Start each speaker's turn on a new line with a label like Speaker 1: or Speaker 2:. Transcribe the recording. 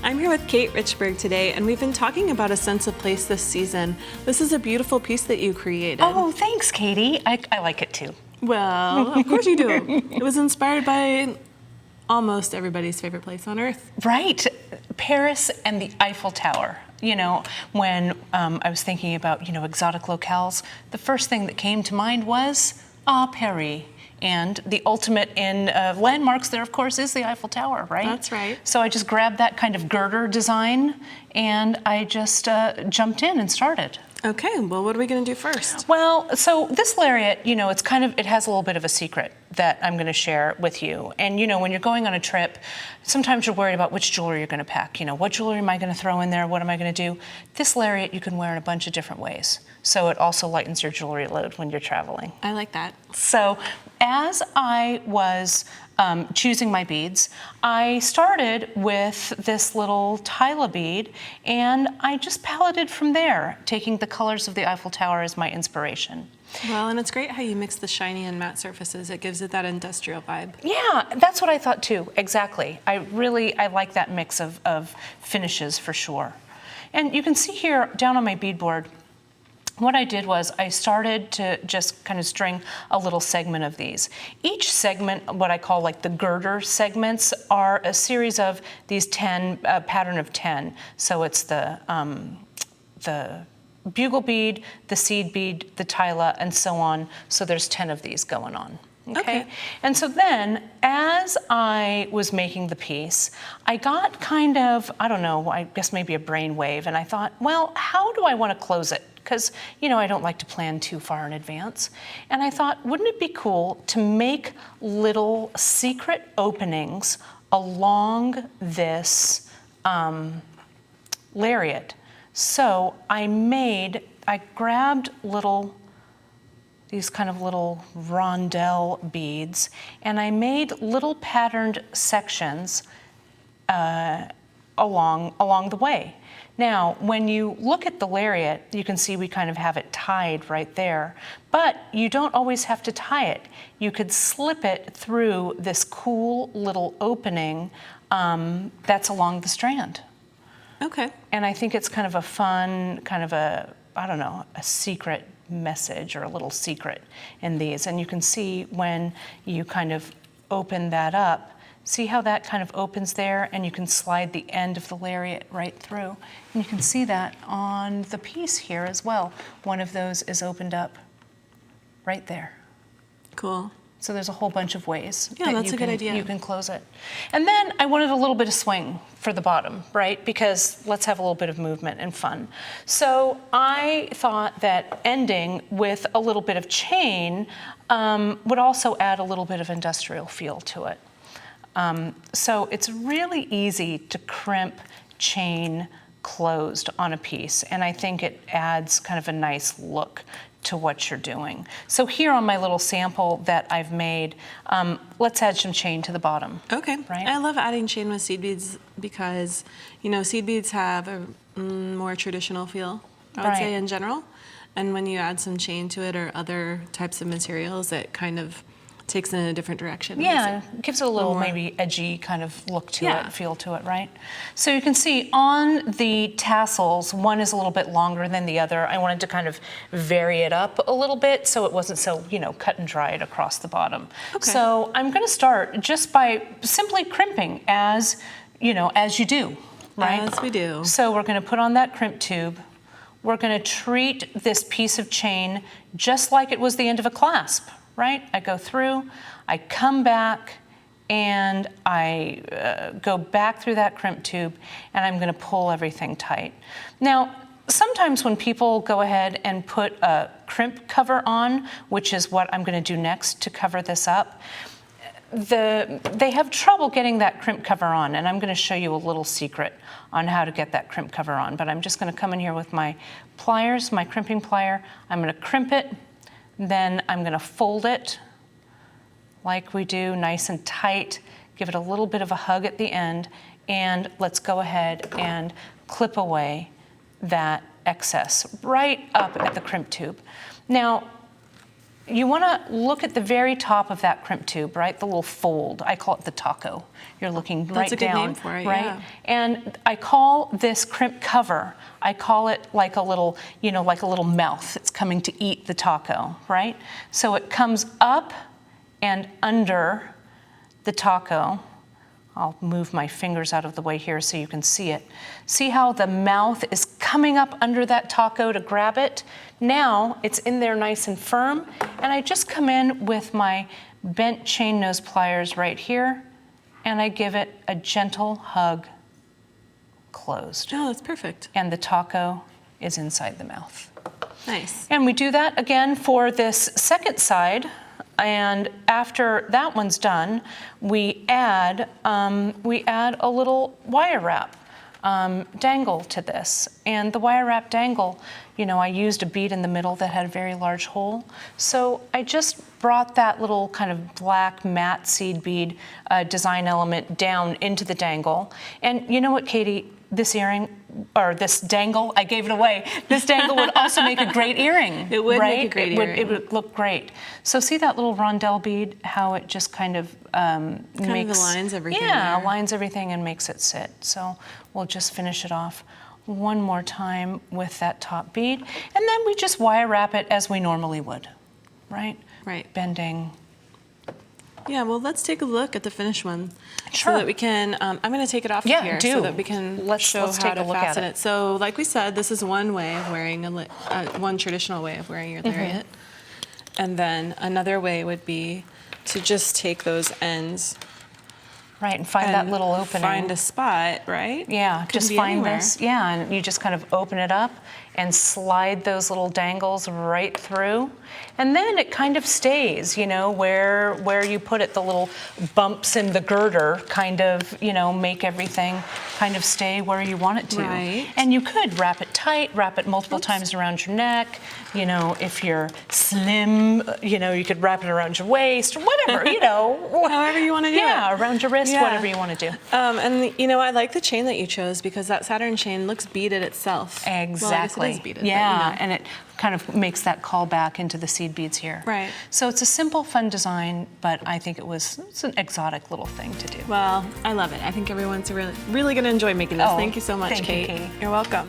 Speaker 1: I'm here with Kate Richbourg today, and we've been talking about a sense of place this season. This is a beautiful piece that you created.
Speaker 2: Oh, thanks, Katie. I like it too.
Speaker 1: Well, of course you do. It was inspired by almost everybody's favorite place on Earth.
Speaker 2: Right. Paris and the Eiffel Tower. You know, when I was thinking about, exotic locales, the first thing that came to mind was, Paris. And the ultimate in landmarks there, of course, is the Eiffel Tower, right?
Speaker 1: That's right.
Speaker 2: So I just grabbed that kind of girder design, and I just jumped in and started.
Speaker 1: Okay, well, what are we going to do first?
Speaker 2: Well, so this lariat, it has a little bit of a secret that I'm going to share with you. And, when you're going on a trip, sometimes you're worried about which jewelry you're going to pack. What jewelry am I going to throw in there? What am I going to do? This lariat you can wear in a bunch of different ways. So it also lightens your jewelry load when you're traveling.
Speaker 1: I like that.
Speaker 2: So as I was choosing my beads, I started with this little Tyla bead, and I just paletted from there, taking the colors of the Eiffel Tower as my inspiration.
Speaker 1: Well, and it's great how you mix the shiny and matte surfaces. It gives it that industrial vibe.
Speaker 2: Yeah, that's what I thought too, exactly. I like that mix of finishes for sure. And you can see here down on my beadboard, what I did was I started to just kind of string a little segment of these. Each segment, what I call like the girder segments, are a series of these 10, pattern of 10. So it's the bugle bead, the seed bead, the Tyla, and so on. So there's 10 of these going on. Okay. And so then, as I was making the piece, I got kind of, I don't know, I guess maybe a brainwave, and I thought, well, how do I want to close it? Because, I don't like to plan too far in advance. And I thought, wouldn't it be cool to make little secret openings along this lariat? So I grabbed these kind of little rondelle beads, and I made little patterned sections along the way. Now, when you look at the lariat, you can see we kind of have it tied right there, but you don't always have to tie it. You could slip it through this cool little opening that's along the strand.
Speaker 1: Okay.
Speaker 2: And I think it's kind of a fun, kind of a secret message or a little secret in these. And you can see when you kind of open that up, see how that kind of opens there, and you can slide the end of the lariat right through. And you can see that on the piece here as well. One of those is opened up right there.
Speaker 1: Cool.
Speaker 2: So there's a whole bunch of ways
Speaker 1: that's a good idea.
Speaker 2: You can close it. And then I wanted a little bit of swing for the bottom, right? Because let's have a little bit of movement and fun. So I thought that ending with a little bit of chain would also add a little bit of industrial feel to it. So it's really easy to crimp chain closed on a piece, and I think it adds kind of a nice look to what you're doing. So here on my little sample that I've made, let's add some chain to the bottom.
Speaker 1: Okay.
Speaker 2: Right?
Speaker 1: I love adding chain with seed beads because, seed beads have a more traditional feel, I would say, in general. And when you add some chain to it or other types of materials, it kind of takes it in a different direction.
Speaker 2: Yeah, it gives it a little maybe edgy kind of look to it, feel to it, right? So you can see on the tassels, one is a little bit longer than the other. I wanted to kind of vary it up a little bit so it wasn't so, cut and dried across the bottom. Okay. So I'm going to start just by simply crimping as you do, right?
Speaker 1: As we do.
Speaker 2: So we're going to put on that crimp tube. We're going to treat this piece of chain just like it was the end of a clasp. Right? I go through, I come back, and I go back through that crimp tube, and I'm going to pull everything tight. Now, sometimes when people go ahead and put a crimp cover on, which is what I'm going to do next to cover this up, they have trouble getting that crimp cover on, and I'm going to show you a little secret on how to get that crimp cover on. But I'm just going to come in here with my pliers, my crimping plier. I'm going to crimp it. Then I'm going to fold it like we do, nice and tight, give it a little bit of a hug at the end, and let's go ahead and clip away that excess right up at the crimp tube. Now, you want to look at the very top of that crimp tube, right? The little fold. I call it the taco. You're looking right down.
Speaker 1: That's a good name for it,
Speaker 2: right?
Speaker 1: yeah.
Speaker 2: And I call this crimp cover, I call it like a little, like a little mouth. It's coming to eat the taco, right? So it comes up and under the taco. I'll move my fingers out of the way here so you can see it. See how the mouth is coming up under that taco to grab it? Now it's in there nice and firm, and I just come in with my bent chain nose pliers right here, and I give it a gentle hug closed.
Speaker 1: Oh, that's perfect.
Speaker 2: And the taco is inside the mouth.
Speaker 1: Nice.
Speaker 2: And we do that again for this second side. And after that one's done, we add a little wire wrap dangle to this. And the wire wrap dangle, I used a bead in the middle that had a very large hole. So I just brought that little kind of black matte seed bead design element down into the dangle. And you know what, Katie? This earring, or this dangle, I gave it away. This dangle would also make a great earring.
Speaker 1: It would
Speaker 2: right?
Speaker 1: make a great earring.
Speaker 2: It would look great. So see that little rondelle bead, how it just kind of makes...
Speaker 1: aligns everything.
Speaker 2: Yeah,
Speaker 1: there.
Speaker 2: aligns everything and makes it sit. So we'll just finish it off one more time with that top bead. And then we just wire wrap it as we normally would, right?
Speaker 1: Right.
Speaker 2: Bending.
Speaker 1: Yeah, well, let's take a look at the finished one.
Speaker 2: Sure.
Speaker 1: So that we can, I'm going to take it off
Speaker 2: Yeah,
Speaker 1: here
Speaker 2: do.
Speaker 1: so that we can show
Speaker 2: let's
Speaker 1: how
Speaker 2: take
Speaker 1: to
Speaker 2: a look at
Speaker 1: fasten
Speaker 2: it.
Speaker 1: it. So like we said, this is one way of wearing, one traditional way of wearing your lariat. And then another way would be to just take those ends.
Speaker 2: Right, and find that little opening.
Speaker 1: Find a spot, right?
Speaker 2: Yeah,
Speaker 1: Could
Speaker 2: just
Speaker 1: be
Speaker 2: find
Speaker 1: anywhere.
Speaker 2: this. Yeah, and you just kind of open it up and slide those little dangles right through. And then it kind of stays, where you put it, the little bumps in the girder kind of, make everything kind of stay where you want it to.
Speaker 1: Right.
Speaker 2: And you could wrap it tight, wrap it multiple times around your neck. If you're slim, you could wrap it around your waist or whatever,
Speaker 1: However you want to do it.
Speaker 2: Yeah, around your wrist,
Speaker 1: Yeah.
Speaker 2: whatever you want to do.
Speaker 1: And I like the chain that you chose because that Saturn chain looks beaded itself.
Speaker 2: Exactly.
Speaker 1: Well, I guess it is beaded,
Speaker 2: yeah,
Speaker 1: but,
Speaker 2: and it kind of makes that call back into the seed beads here.
Speaker 1: Right.
Speaker 2: So it's a simple, fun design, but I think it's an exotic little thing to do.
Speaker 1: Well, I love it. I think everyone's really going to enjoy making this.
Speaker 2: Oh,
Speaker 1: Thank you so much,
Speaker 2: thank you,
Speaker 1: Kate.
Speaker 2: Katie.
Speaker 1: You're welcome.